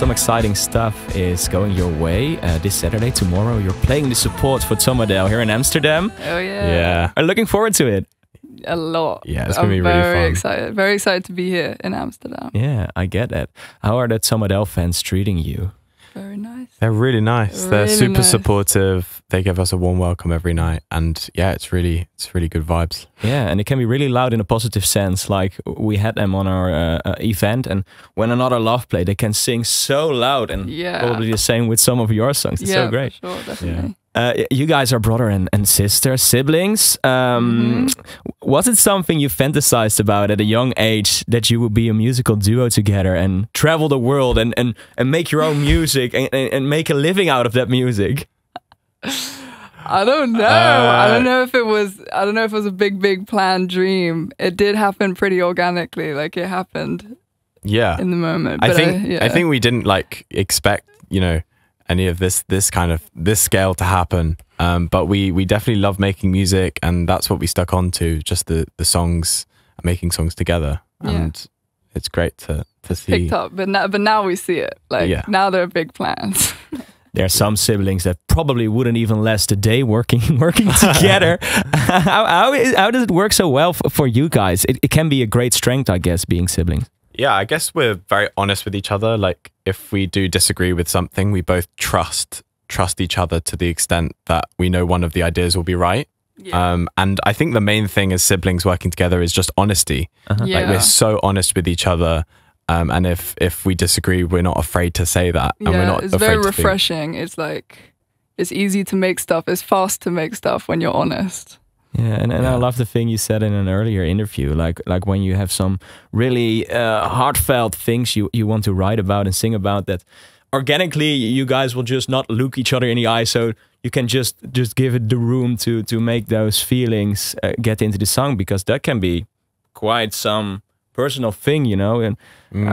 some exciting stuff is going your way. This Saturday, tomorrow, you're playing the support for Tom Odell here in Amsterdam. Oh yeah. Yeah. I'm looking forward to it. A lot. Yeah, it's going to be really fun. Very excited to be here in Amsterdam. Yeah, I get that. How are the Tom Odell fans treating you? Very nice. They're really nice. They're super supportive. They give us a warm welcome every night, and yeah, it's really good vibes. Yeah, and it can be really loud in a positive sense. Like we had them on our event, and when Another Love played, they can sing so loud, and probably the same with some of your songs. It's so great. For sure, definitely. Yeah. You guys are brother and sister, siblings. Was it something you fantasized about at a young age, that you would be a musical duo together and travel the world and make your own music and make a living out of that music? I don't know. I don't know if it was a big planned dream. It did happen pretty organically. Like it happened. Yeah. In the moment. But I think we didn't like expect, you know, any of this scale to happen, but we definitely love making music, and that's what we stuck on to, just the songs, making songs together, and it's great to see. Picked up, but now we see it. Like now there are big plans. There are some siblings that probably wouldn't even last a day working together. How does it work so well for you guys? It can be a great strength, I guess, being siblings. Yeah, I guess we're very honest with each other. Like if we do disagree with something, we both trust each other to the extent that we know one of the ideas will be right. Yeah. And I think the main thing as siblings working together is just honesty. Like we're so honest with each other. And if we disagree, we're not afraid to say that. And we're not it's very refreshing. It's like, it's easy to make stuff. It's fast to make stuff when you're honest. Yeah, and I love the thing you said in an earlier interview, like when you have some really heartfelt things you want to write about and sing about, that organically you guys will just not look each other in the eye, so you can just give it the room to make those feelings get into the song, because that can be quite some personal thing, you know. And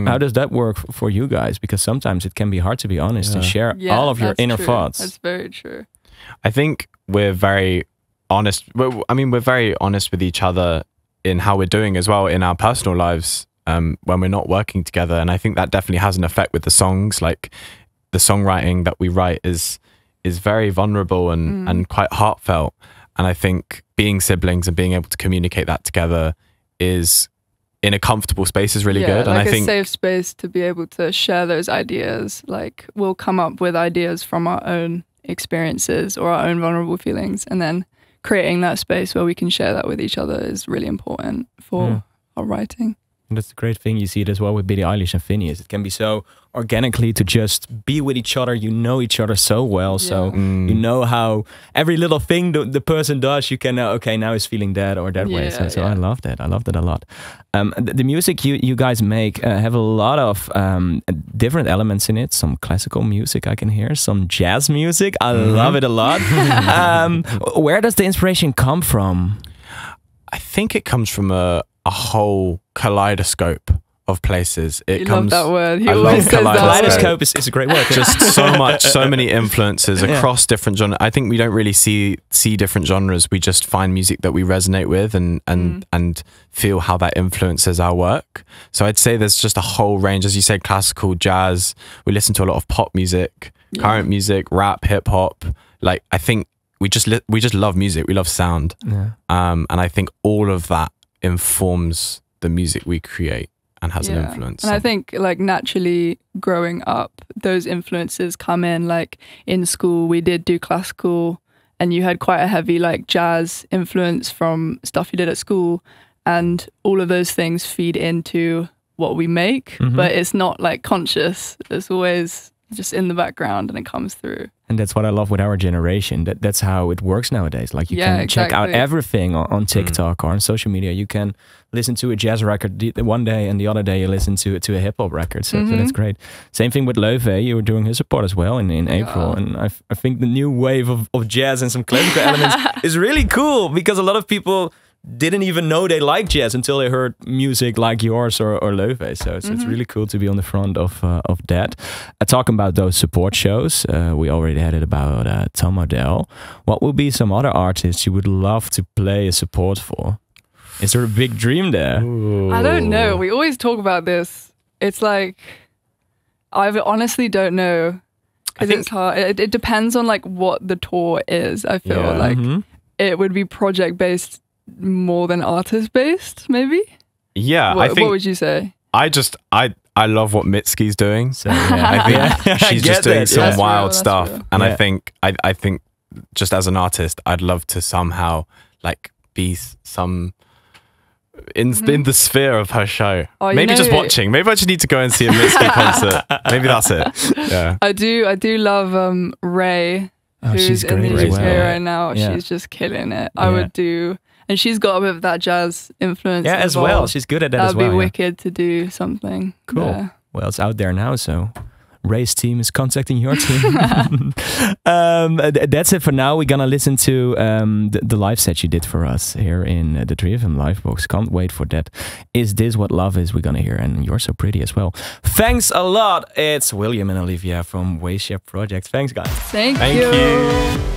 how does that work for you guys? Because sometimes it can be hard to be honest and share all of your inner thoughts. That's very true. I think we're very honest. I mean, we're very honest with each other in how we're doing as well in our personal lives when we're not working together, and I think that definitely has an effect with the songs. Like the songwriting that we write is very vulnerable and quite heartfelt, and I think being siblings and being able to communicate that together is in a comfortable space is really good. Like and I think a safe space to be able to share those ideas. Like we'll come up with ideas from our own experiences or our own vulnerable feelings, and then creating that space where we can share that with each other is really important for our writing. And that's the great thing. You see it as well with Billie Eilish and Phineas. It can be so organically to just be with each other. You know each other so well, so you know how every little thing the person does, you can know, okay, now he's feeling that or that way. So I love that. I love that a lot. The music you guys make have a lot of different elements in it. Some classical music I can hear, some jazz music. I love it a lot. Where does the inspiration come from? I think it comes from a whole kaleidoscope of places. It love that word. I love kaleidoscope. Is a great word. Just so many influences across different genres. I think we don't really see different genres. We just find music that we resonate with and feel how that influences our work. So I'd say there's just a whole range, as you said, classical, jazz. We listen to a lot of pop music, current music, rap, hip hop. Like I think we just love music. We love sound. And I think all of that informs the music we create and has an influence. And I think like naturally growing up, those influences come in. Like in school, we did do classical, and you had quite a heavy like jazz influence from stuff you did at school, and all of those things feed into what we make, but it's not like conscious. It's always just in the background and it comes through. And that's what I love with our generation. That's how it works nowadays. Like you can check out everything on TikTok or on social media. You can listen to a jazz record one day, and the other day you listen to a hip hop record. So that's great. Same thing with Leuve. You were doing his support as well in April. And I think the new wave of jazz and some classical elements is really cool, because a lot of people didn't even know they liked jazz until they heard music like yours or Leuve. So it's really cool to be on the front of that. Talking about those support shows, we already had it about Tom Odell. What would be some other artists you would love to play a support for? Is there a big dream there? Ooh. I don't know. We always talk about this. It's like, I honestly don't know. Because it's hard. It depends on like what the tour is. I feel like it would be project based more than artist based, maybe. Yeah, what would you say? I love what Mitski's doing. So, yeah. I think she's just doing some wild stuff, and yeah. I think just as an artist, I'd love to somehow like be some in the sphere of her show. Oh, maybe just watching. Maybe I just need to go and see a Mitski concert. Maybe that's it. Yeah, I do love Ray, who's in the UK right now. Yeah. She's just killing it. I would do. And she's got a bit of that jazz influence. Yeah, as well. She's good at that as well. That'd be wicked to do something. Cool. Yeah. Well, it's out there now, so Ray's team is contacting your team. That's it for now. We're gonna listen to the live set you did for us here in the 3FM Live Box. Can't wait for that. Is This What Love Is? We're gonna hear, and You're So Pretty as well. Thanks a lot. It's William and Olivia from Wasia Project. Thanks, guys. Thank you.